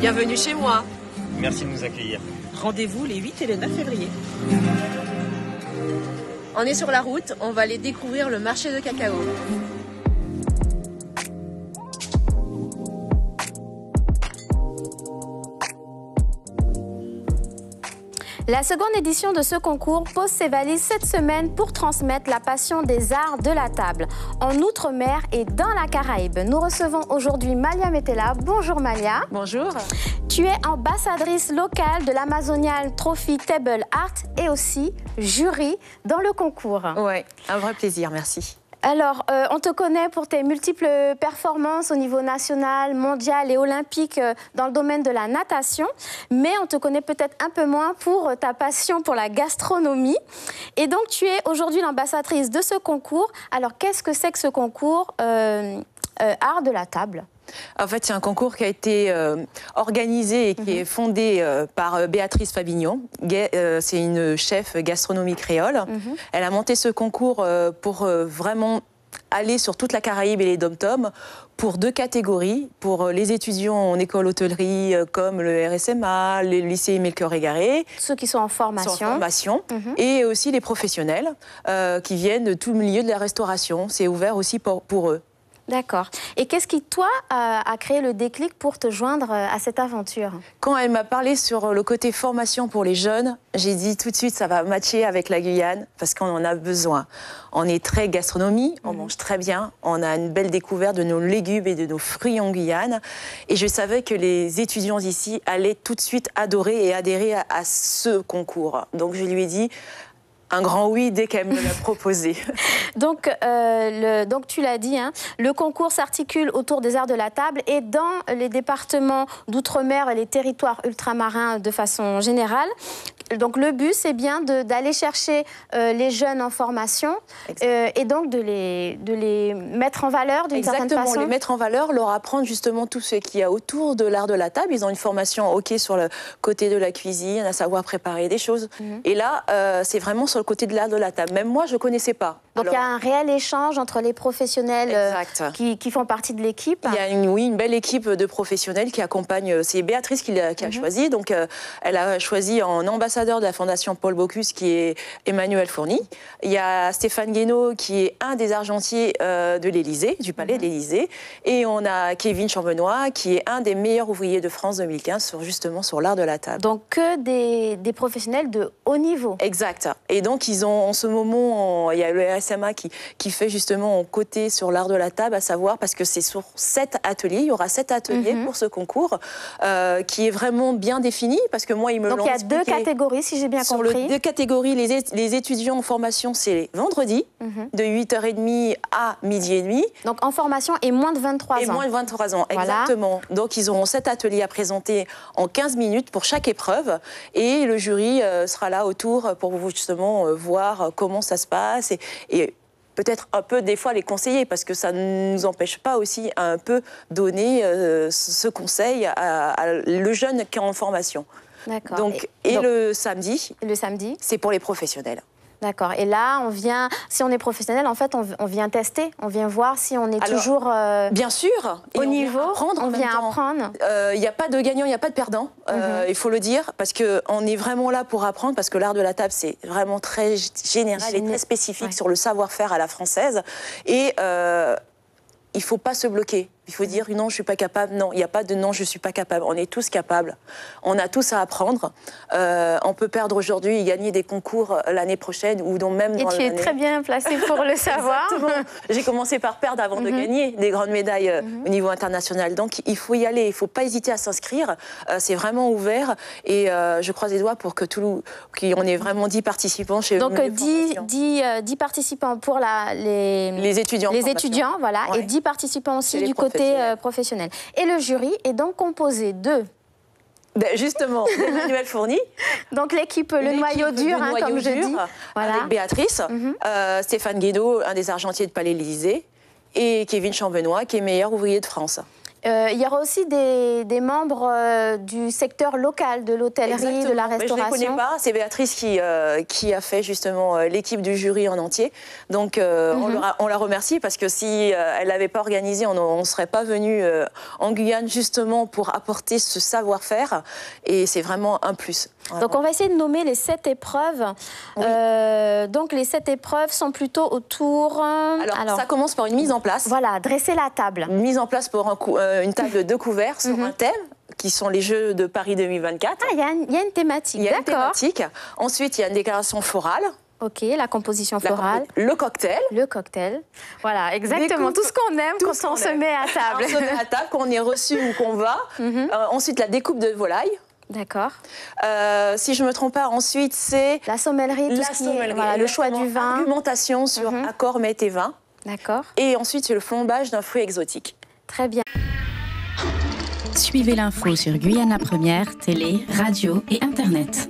Bienvenue chez moi. Merci de nous accueillir. Rendez-vous les 8 et les 9 février. On est sur la route, on va aller découvrir le marché de cacao. La seconde édition de ce concours pose ses valises cette semaine pour transmettre la passion des arts de la table en Outre-mer et dans la Caraïbe. Nous recevons aujourd'hui Malia Metella. Bonjour Malia. Bonjour. Tu es ambassadrice locale de l'Amazonian Trophy Table Art et aussi jury dans le concours. Ouais, un vrai plaisir, merci. Alors, on te connaît pour tes multiples performances au niveau national, mondial et olympique dans le domaine de la natation, mais on te connaît peut-être un peu moins pour ta passion pour la gastronomie. Et donc, tu es aujourd'hui l'ambassadrice de ce concours. Alors, qu'est-ce que c'est que ce concours Art de la table ? En fait, c'est un concours qui a été organisé et qui est fondé par Béatrice Fabignon. C'est une chef gastronomie créole. Elle a monté ce concours pour vraiment aller sur toute la Caraïbe et les dom-toms pour 2 catégories, pour les étudiants en école hôtellerie comme le RSMA, le lycée Melchior Égaré. Ceux qui sont en formation. Et aussi les professionnels qui viennent de tout le milieu de la restauration. C'est ouvert aussi pour eux. D'accord. Et qu'est-ce qui, toi, a créé le déclic pour te joindre à cette aventure ? Quand elle m'a parlé sur le côté formation pour les jeunes, j'ai dit tout de suite ça va matcher avec la Guyane parce qu'on en a besoin. On est très gastronomie, on mange très bien, on a une belle découverte de nos légumes et de nos fruits en Guyane. Et je savais que les étudiants ici allaient tout de suite adorer et adhérer à ce concours. Donc je lui ai dit un grand oui dès qu'elle me l'a proposé. Donc tu l'as dit, hein, le concours s'articule autour des arts de la table et dans les départements d'outre-mer et les territoires ultramarins de façon générale. Donc le but, c'est bien d'aller chercher les jeunes en formation et donc de les mettre en valeur d'une certaine façon. Exactement, les mettre en valeur, leur apprendre justement tout ce qu'il y a autour de l'art de la table. Ils ont une formation sur le côté de la cuisine, à savoir préparer des choses. Et là, c'est vraiment sur le côté de l'art de la table. Même moi, je ne connaissais pas. Donc il y a un réel échange entre les professionnels qui font partie de l'équipe. Il y a une belle équipe de professionnels qui accompagnent. C'est Béatrice qui a choisi. Donc elle a choisi en ambassadeur de la Fondation Paul Bocuse qui est Emmanuel Fourny. Il y a Stéphane Guénaud qui est un des argentiers de l'Élysée, du Palais de l'Élysée. Et on a Kevin Chambenois qui est un des meilleurs ouvriers de France 2015 justement sur l'art de la table. Donc que des professionnels de haut niveau. Exact. Et donc ils ont en ce moment, il y a le RSMA qui fait justement en côté sur l'art de la table, à savoir parce que c'est sur 7 ateliers, il y aura 7 ateliers pour ce concours qui est vraiment bien défini parce que moi ils me l'ont expliqué. Donc il y a 2 catégories si j'ai bien compris. Sur les 2 catégories, les étudiants en formation c'est vendredi de 8h30 à 12h30. Donc en formation et moins de 23 ans. Et moins de 23 ans, voilà. Exactement. Donc ils auront 7 ateliers à présenter en 15 minutes pour chaque épreuve et le jury sera là autour pour vous justement voir comment ça se passe et peut-être un peu des fois les conseiller parce que ça ne nous empêche pas aussi à un peu donner ce conseil à le jeune qui est en formation. D'accord. Donc le samedi, c'est pour les professionnels. D'accord. Et là, si on est professionnel, en fait, on vient tester, on vient voir si on est toujours bien sûr, au niveau, on vient apprendre. Il n'y a pas de gagnant, il n'y a pas de perdant, il faut le dire, parce qu'on est vraiment là pour apprendre, parce que l'art de la table, c'est vraiment très général et très spécifique sur le savoir-faire à la française. Et il ne faut pas se bloquer. Il faut dire non, je ne suis pas capable. Non, il n'y a pas de non, je ne suis pas capable. On est tous capables. On a tous à apprendre. On peut perdre aujourd'hui et gagner des concours l'année prochaine ou même dans l'année. Et tu es très bien placée pour le savoir. Exactement. J'ai commencé par perdre avant de gagner des grandes médailles au niveau international. Donc il faut y aller. Il ne faut pas hésiter à s'inscrire. C'est vraiment ouvert. Et je croise les doigts pour que qu'on ait vraiment 10 participants chez Donc 10 participants pour les étudiants. Les étudiants, voilà. Ouais. Et 10 participants aussi du côté professionnel. Et le jury est donc composé de... Justement, Emmanuel Fourny. Donc l'équipe, le noyau dur, comme je dis. Voilà. Avec Béatrice, Stéphane Guénaud, un des argentiers de Palais de l'Élysée, et Kevin Chambenois, qui est meilleur ouvrier de France. Il y aura aussi des membres du secteur local, de l'hôtellerie, de la restauration. Mais je ne les connais pas, c'est Béatrice qui a fait justement l'équipe du jury en entier. Donc on la remercie parce que si elle n'avait pas organisé, on ne serait pas venu en Guyane justement pour apporter ce savoir-faire. Et c'est vraiment un plus. Vraiment. Donc on va essayer de nommer les 7 épreuves. Oui. Donc les 7 épreuves sont plutôt autour... Alors ça commence par une mise en place. Voilà, dresser la table. Une mise en place pour une table de couvert sur un thème, qui sont les Jeux de Paris 2024. Ah, il y a une thématique, d'accord. Il y a une thématique. Ensuite, il y a une déclaration florale. Ok, la composition florale. Le cocktail. Le cocktail. Voilà, exactement. Tout ce qu'on aime quand on se met à table. On se met à table, quand on est reçu ou qu'on va. Ensuite, la découpe de volaille. D'accord. Si je ne me trompe pas, ensuite, c'est... La sommellerie, voilà, le choix du vin. Argumentation sur accord, mets tes vins. D'accord. Et ensuite, c'est le flambage d'un fruit exotique. Très bien. Suivez l'info sur Guyana Première, télé, radio et Internet.